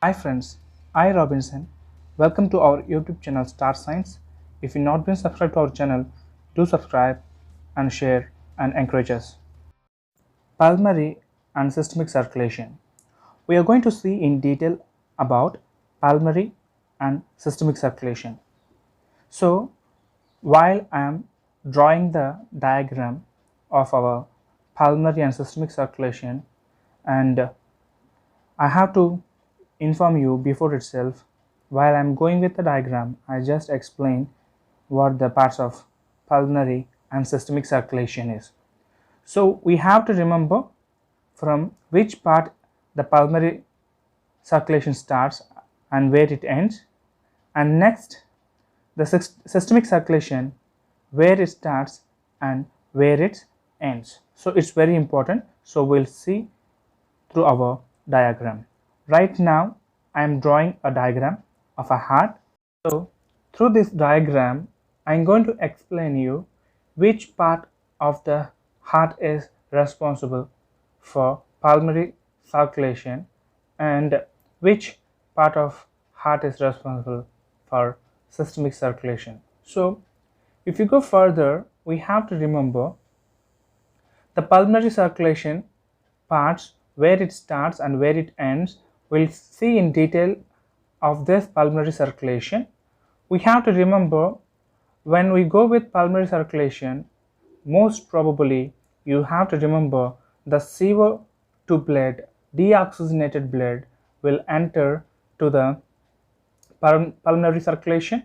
Hi friends, I Robinson. Welcome to our YouTube channel Star Science. If you've not been subscribed to our channel, do subscribe and share and encourage us. Pulmonary and systemic circulation. We are going to see in detail about pulmonary and systemic circulation. So while I am drawing the diagram of our pulmonary and systemic circulation, and I have to inform you before itself, while I am going with the diagram, I just explain what the parts of pulmonary and systemic circulation is. So we have to remember from which part the pulmonary circulation starts and where it ends, and next the systemic circulation, where it starts and where it ends. So it's very important. So we'll see through our diagram. Right now I am drawing a diagram of a heart. So through this diagram I am going to explain you which part of the heart is responsible for pulmonary circulation and which part of heart is responsible for systemic circulation. So if you go further, we have to remember the pulmonary circulation parts, where it starts and where it ends. We'll see in detail of this pulmonary circulation. We have to remember, when we go with pulmonary circulation, most probably you have to remember the CO2 blood, deoxygenated blood, will enter to the pulmonary circulation,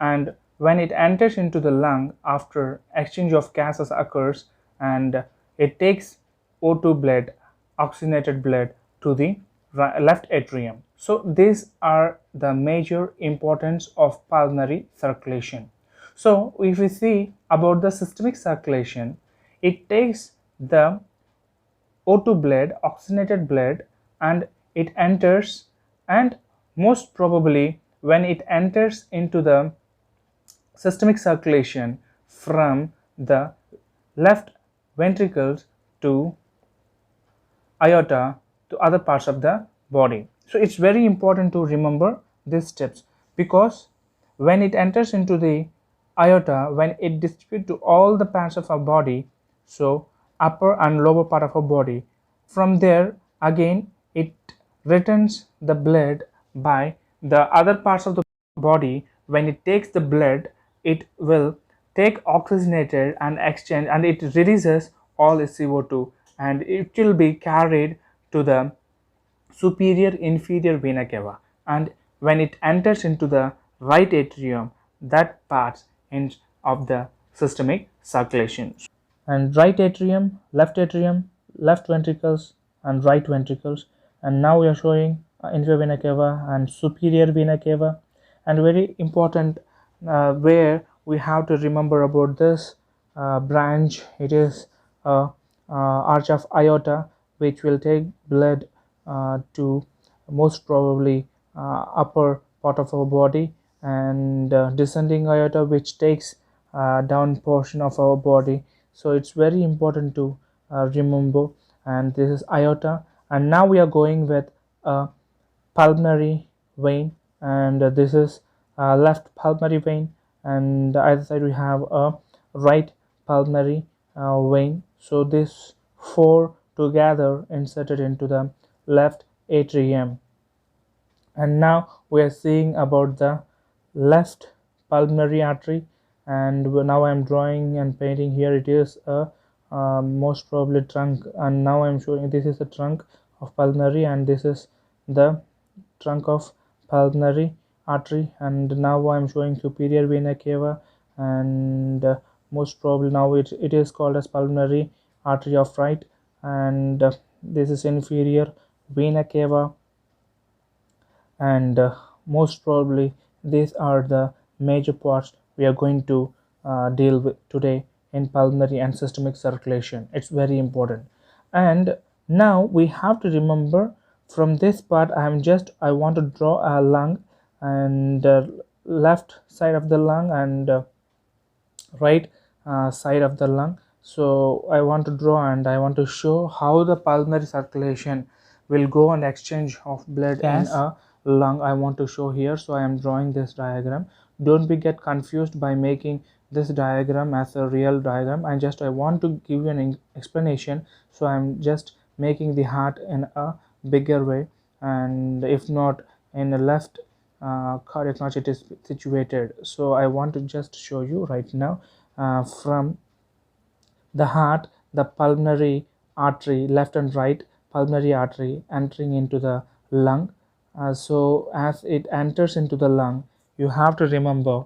and when it enters into the lung, after exchange of gases occurs, and it takes O2 blood, oxygenated blood, to the left atrium. So these are the major importance of pulmonary circulation. So if we see about the systemic circulation, it takes the O2 blood, oxygenated blood, and it enters, and most probably when it enters into the systemic circulation from the left ventricles to aorta to other parts of the body. So it's very important to remember these steps, because when it enters into the aorta, when it distributes to all the parts of our body, so upper and lower part of our body, from there again it returns the blood by the other parts of the body. When it takes the blood, it will take oxygenated and exchange, and it releases all its CO2, and it will be carried to the superior inferior vena cava, and when it enters into the right atrium, that part ends of the systemic circulation. And right atrium, left ventricles and right ventricles, and now we are showing inferior vena cava and superior vena cava. And very important, where we have to remember about this branch, it is arch of aorta, which will take blood to most probably upper part of our body, and descending aorta, which takes down portion of our body. So it's very important to remember. And this is aorta, and now we are going with a pulmonary vein, and this is left pulmonary vein, and either side we have a right pulmonary vein. So this four together inserted into the left atrium. And now we are seeing about the left pulmonary artery, and now I am drawing and painting here. It is a most probably trunk, and now I am showing this is the trunk of pulmonary, and this is the trunk of pulmonary artery. And now I am showing superior vena cava, and most probably now it is called as pulmonary artery of right, and this is inferior vena cava, and most probably these are the major parts we are going to deal with today in pulmonary and systemic circulation. It's very important. And now we have to remember, from this part I want to draw a lung, and left side of the lung and right side of the lung. So I want to draw, and I want to show how the pulmonary circulation will go and exchange of blood in a lung I want to show here, so I am drawing this diagram. Don't be get confused by making this diagram as a real diagram. I want to give you an explanation, so I'm just making the heart in a bigger way, and if not in the left cardiac notch it is situated. So I want to just show you right now from the heart, the pulmonary artery, left and right pulmonary artery entering into the lung. So as it enters into the lung, you have to remember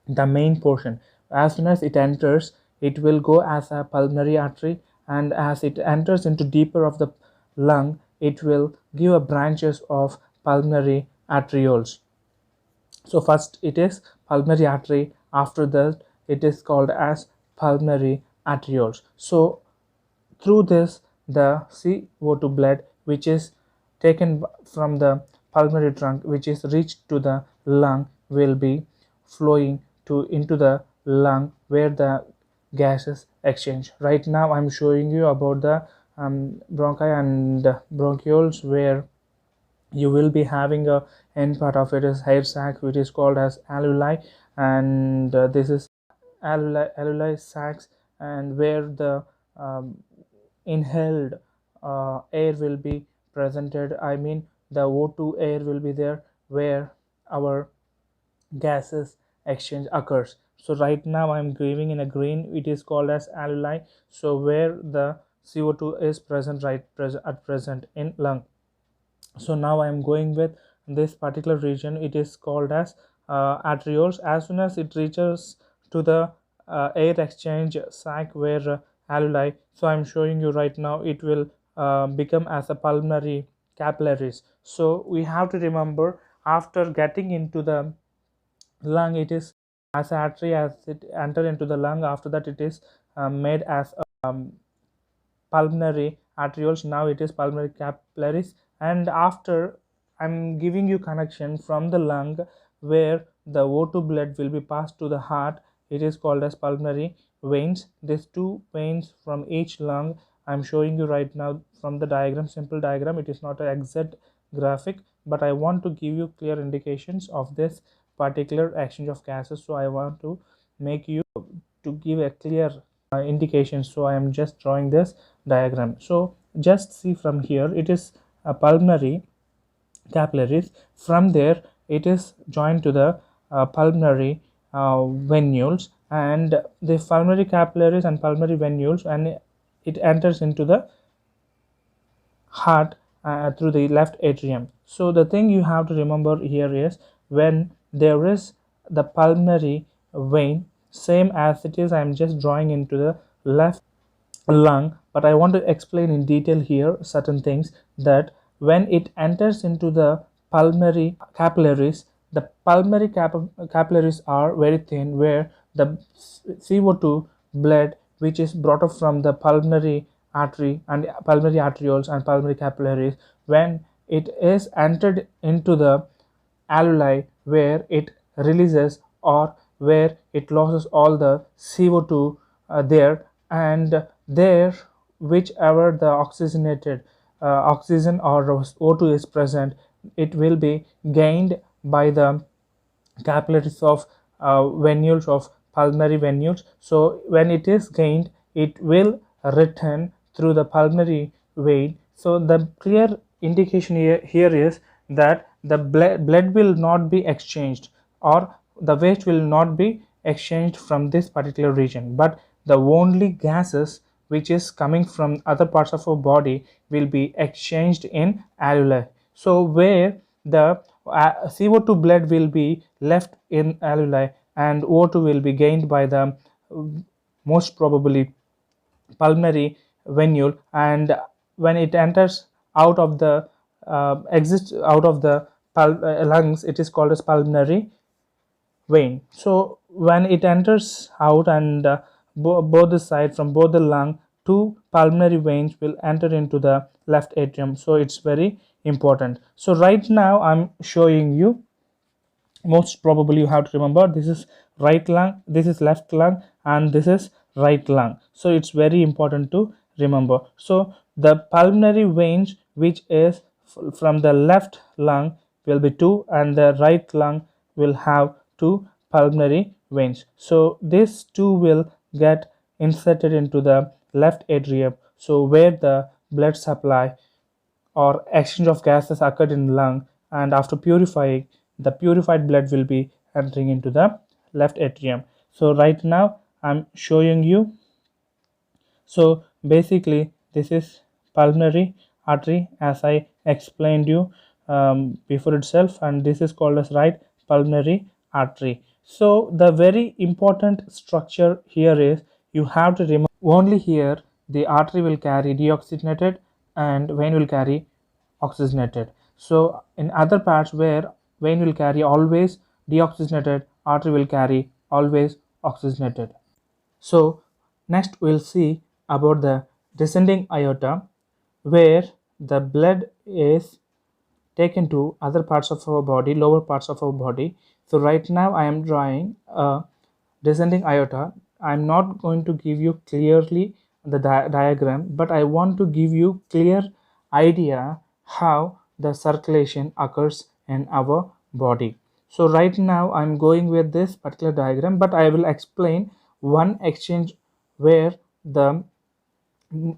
the main portion. As soon as it enters, it will go as a pulmonary artery, and as it enters into deeper of the lung, it will give a branches of pulmonary arterioles. So first it is pulmonary artery, after that it is called as pulmonary arterioles. So through this, the CO2 blood which is taken from the pulmonary trunk, which is reached to the lung, will be flowing to into the lung where the gases exchange. Right now I'm showing you about the bronchi and bronchioles, where you will be having a end part of it is hair sac, which is called as alveoli, and this is alveoli sacs, and where the um, inhaled air will be presented. I mean the O2 air will be there where our gases exchange occurs. So right now I'm giving in a green, it is called as alveoli, so where the CO2 is present at present in lung. So now I am going with this particular region, it is called as arterioles. As soon as it reaches to the air exchange sac where alveoli, so I'm showing you right now, it will become as a pulmonary capillaries. So we have to remember, after getting into the lung, it is as artery, as it enter into the lung, after that it is made as pulmonary arterioles. Now it is pulmonary capillaries, and after I'm giving you connection from the lung where the O2 blood will be passed to the heart, it is called as pulmonary veins. These two veins from each lung I'm showing you right now from the diagram, simple diagram. It is not an exact graphic, but I want to give you clear indications of this particular exchange of gases. So I want to make you to give a clear indication. So I am just drawing this diagram. So just see from here, it is a pulmonary capillaries. From there it is joined to the pulmonary venules, and the pulmonary capillaries and pulmonary venules, and it enters into the heart through the left atrium. So the thing you have to remember here is, when there is the pulmonary vein, same as it is, I am just drawing into the left lung, but I want to explain in detail here certain things, that when it enters into the pulmonary capillaries, the pulmonary capillaries are very thin, where the CO2 blood which is brought up from the pulmonary artery and pulmonary arterioles and pulmonary capillaries, when it is entered into the alveoli, where it releases or where it loses all the CO2 there, and there whichever the oxygenated oxygen or O2 is present, it will be gained by the capillaries of venules of pulmonary venules. So when it is gained, it will return through the pulmonary vein. So the clear indication here is that the blood will not be exchanged, or the waste will not be exchanged from this particular region, but the only gases which is coming from other parts of our body will be exchanged in alveoli. So where the CO2 blood will be left in alveoli, and O2 will be gained by the most probably pulmonary venule, and when it enters out of the exits out of the lungs, it is called as pulmonary vein. So when it enters out, and both the side from both the lung, two pulmonary veins will enter into the left atrium. So it's very important. So right now I'm showing you, most probably you have to remember, this is right lung, this is left lung, and this is right lung. So it's very important to remember. So the pulmonary veins which is from the left lung, will be 2, and the right lung will have 2 pulmonary veins. So these 2 will get inserted into the left atrium, so where the blood supply or exchange of gases occurred in lung, and after purifying, the purified blood will be entering into the left atrium. So right now I'm showing you. So basically this is pulmonary artery, as I explained you before itself, and this is called as right pulmonary artery. So the very important structure here is, you have to remember, only here the artery will carry deoxygenated and vein will carry oxygenated. So in other parts where vein will carry always deoxygenated, artery will carry always oxygenated. So next we'll see about the descending aorta, where the blood is taken to other parts of our body, lower parts of our body. So right now I am drawing a descending aorta. I'm not going to give you clearly the diagram, but I want to give you clear idea how the circulation occurs in our body. So right now I'm going with this particular diagram, but I will explain one exchange where the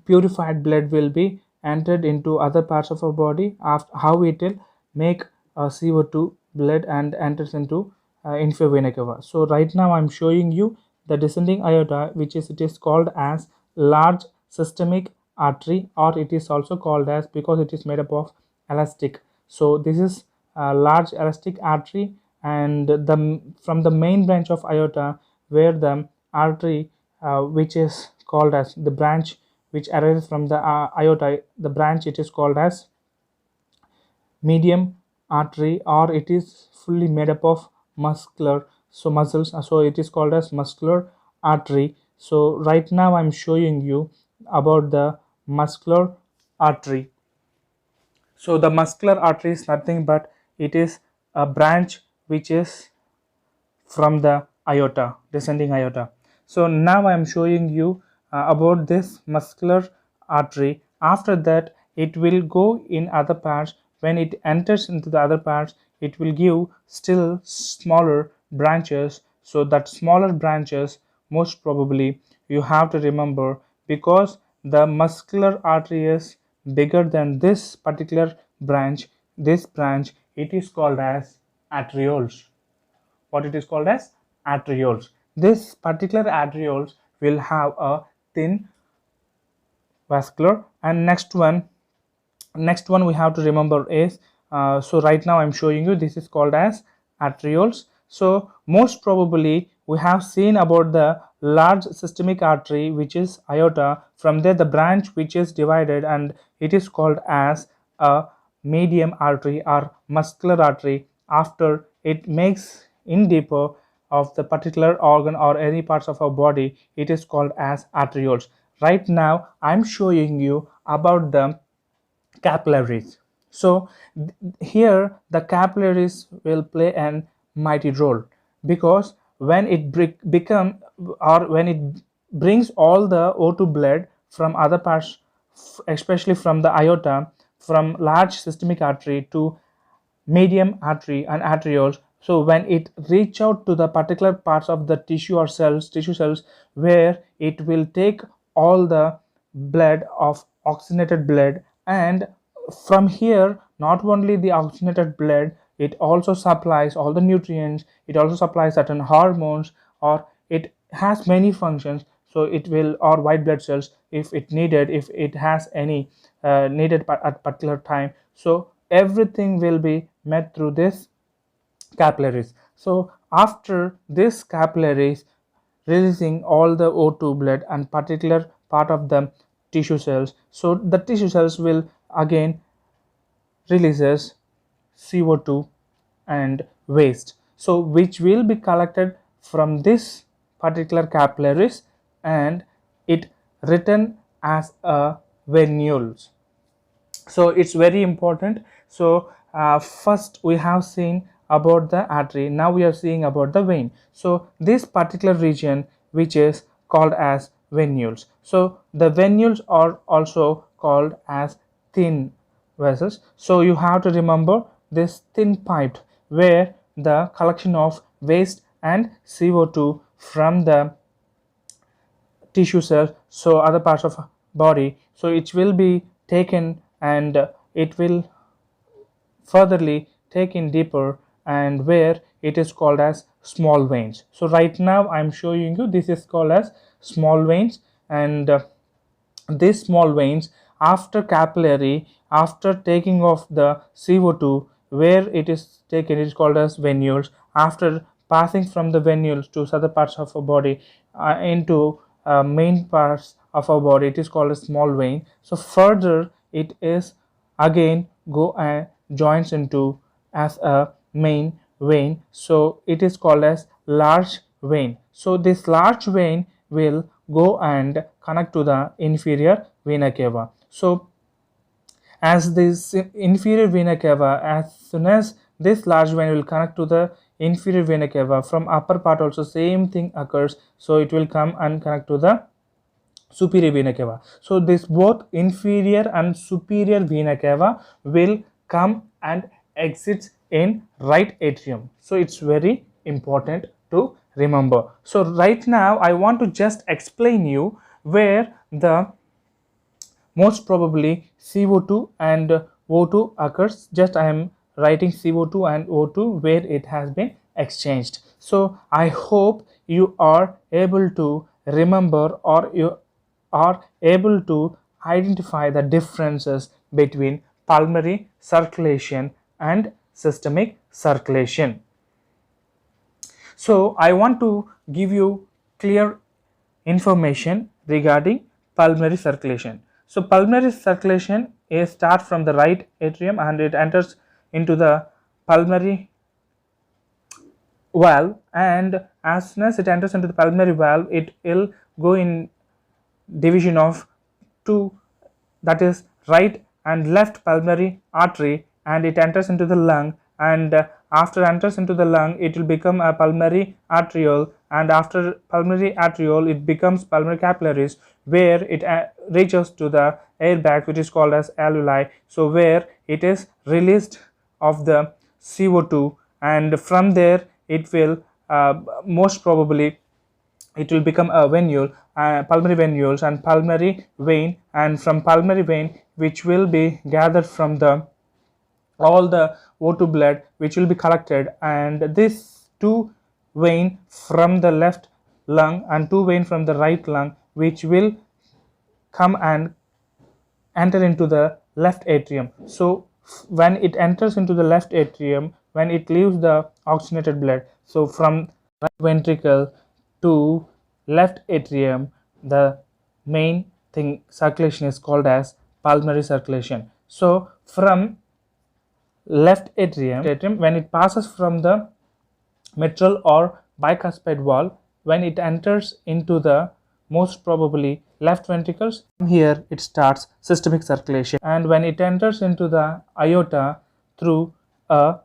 purified blood will be entered into other parts of our body, after how it will make CO2 blood and enters into inferior vena cava. So right now I'm showing you the descending aorta, which is, it is called as large systemic artery, or it is also called as, because it is made up of elastic. So this is a large elastic artery, and the from the main branch of aorta, where the artery which is called as the branch which arises from the aorta, the branch, it is called as medium artery, or it is fully made up of muscular, so muscles, so it is called as muscular artery. So right now I'm showing you about the muscular artery. So the muscular artery is nothing but, it is a branch which is from the aorta, descending aorta. So now I am showing you about this muscular artery. After that, it will go in other parts. When it enters into the other parts, it will give still smaller branches. So that smaller branches, most probably you have to remember, because the muscular artery is bigger than this particular branch, this branch, it is called as arterioles. What it is called as arterioles. This particular arterioles will have a thin vascular. And next one we have to remember is, so right now I'm showing you, this is called as arterioles. So most probably we have seen about the large systemic artery, which is aorta. From there the branch which is divided, and it is called as a medium artery or muscular artery. After it makes in deeper of the particular organ or any parts of our body, it is called as arterioles. Right now I'm showing you about the capillaries. So here the capillaries will play an mighty role, because when it become, or when it brings all the O2 blood from other parts, especially from the aorta, from large systemic artery to medium artery and arterioles. So when it reach out to the particular parts of the tissue or tissue cells, where it will take all the blood of oxygenated blood, and from here not only the oxygenated blood, it also supplies all the nutrients, it also supplies certain hormones, or it has many functions. So it will, or white blood cells if it needed, if it has any needed at particular time. So everything will be met through this capillaries. So after this capillaries releasing all the O2 blood and particular part of the tissue cells, so the tissue cells will again releases CO2 and waste, so which will be collected from this particular capillaries, and it written as a venules. So it's very important. So first we have seen about the artery, now we are seeing about the vein. So this particular region which is called as venules. So the venules are also called as thin vessels. So you have to remember this thin pipe where the collection of waste and CO2 from the tissue cells, so other parts of body, so it will be taken and it will furtherly taken deeper, and where it is called as small veins. So right now I'm showing you this is called as small veins, and these small veins, after capillary, after taking off the CO2, where it is taken, it is called as venules. After passing from the venules to other parts of our body, into main parts of our body, it is called a small vein. So further it is again go and joins into as a main vein, so it is called as large vein. So this large vein will go and connect to the inferior vena cava. So as this inferior vena cava, as soon as this large vein will connect to the inferior vena cava, from upper part also same thing occurs, so it will come and connect to the superior vena cava. So this both inferior and superior vena cava will come and exit in right atrium. So it's very important to remember. So right now I want to just explain you where the most probably CO2 and O2 occurs. Just I am writing CO2 and O2 where it has been exchanged. So I hope you are able to remember, or you are able to identify the differences between pulmonary circulation and systemic circulation. So I want to give you clear information regarding pulmonary circulation. So pulmonary circulation is start from the right atrium and it enters into the pulmonary valve, and as soon as it enters into the pulmonary valve, it will go in division of two, that is right and left pulmonary artery, and it enters into the lung, and after enters into the lung it will become a pulmonary arteriole, and after pulmonary arteriole it becomes pulmonary capillaries, where it reaches to the air bag which is called as alveoli, so where it is released of the CO2, and from there it will most probably it will become a venule, pulmonary venules and pulmonary vein, and from pulmonary vein which will be gathered from the all the O2 blood which will be collected, and this two vein from the left lung and two vein from the right lung which will come and enter into the left atrium. So when it enters into the left atrium, when it leaves the oxygenated blood, so from right ventricle to left atrium, the main thing circulation is called as pulmonary circulation. So from left atrium, when it passes from the mitral or bicuspid valve, when it enters into the most probably left ventricles, here it starts systemic circulation, and when it enters into the aorta through a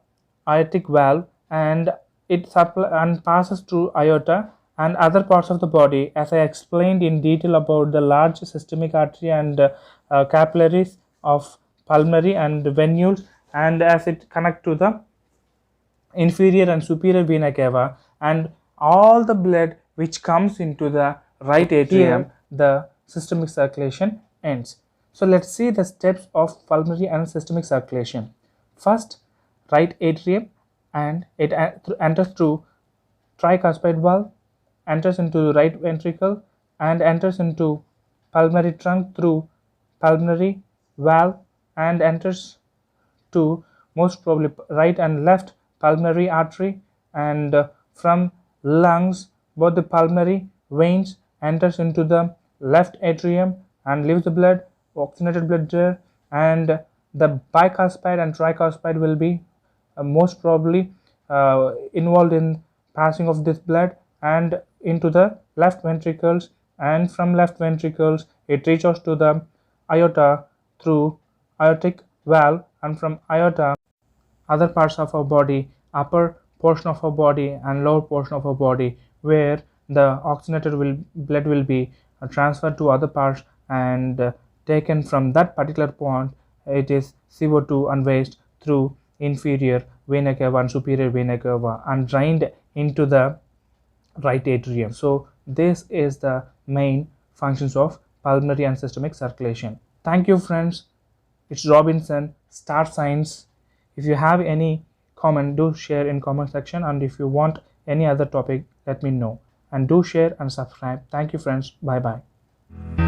aortic valve, and it passes through aorta and other parts of the body, as I explained in detail about the large systemic artery and capillaries of pulmonary and venules, and as it connect to the inferior and superior vena cava, and all the blood which comes into the right atrium, the systemic circulation ends. So let's see the steps of pulmonary and systemic circulation. First, right atrium, and it enters through tricuspid valve, enters into the right ventricle, and enters into pulmonary trunk through pulmonary valve, and enters to most probably right and left pulmonary artery, and from lungs both the pulmonary veins enters into the left atrium and leaves the blood, oxygenated blood there, and the bicuspid and tricuspid will be most probably involved in passing of this blood and into the left ventricles, and from left ventricles it reaches to the aorta through aortic valve, and from aorta other parts of our body, upper portion of our body and lower portion of our body, where the oxygenated blood will be transferred to other parts, and taken from that particular point it is CO2 and waste through inferior vena cava and superior vena cava and drained into the right atrium. So this is the main functions of pulmonary and systemic circulation. Thank you friends. It's Robinson, Star Science. If you have any comment, do share in comment section, and if you want any other topic, let me know, and do share and subscribe. Thank you friends. Bye bye.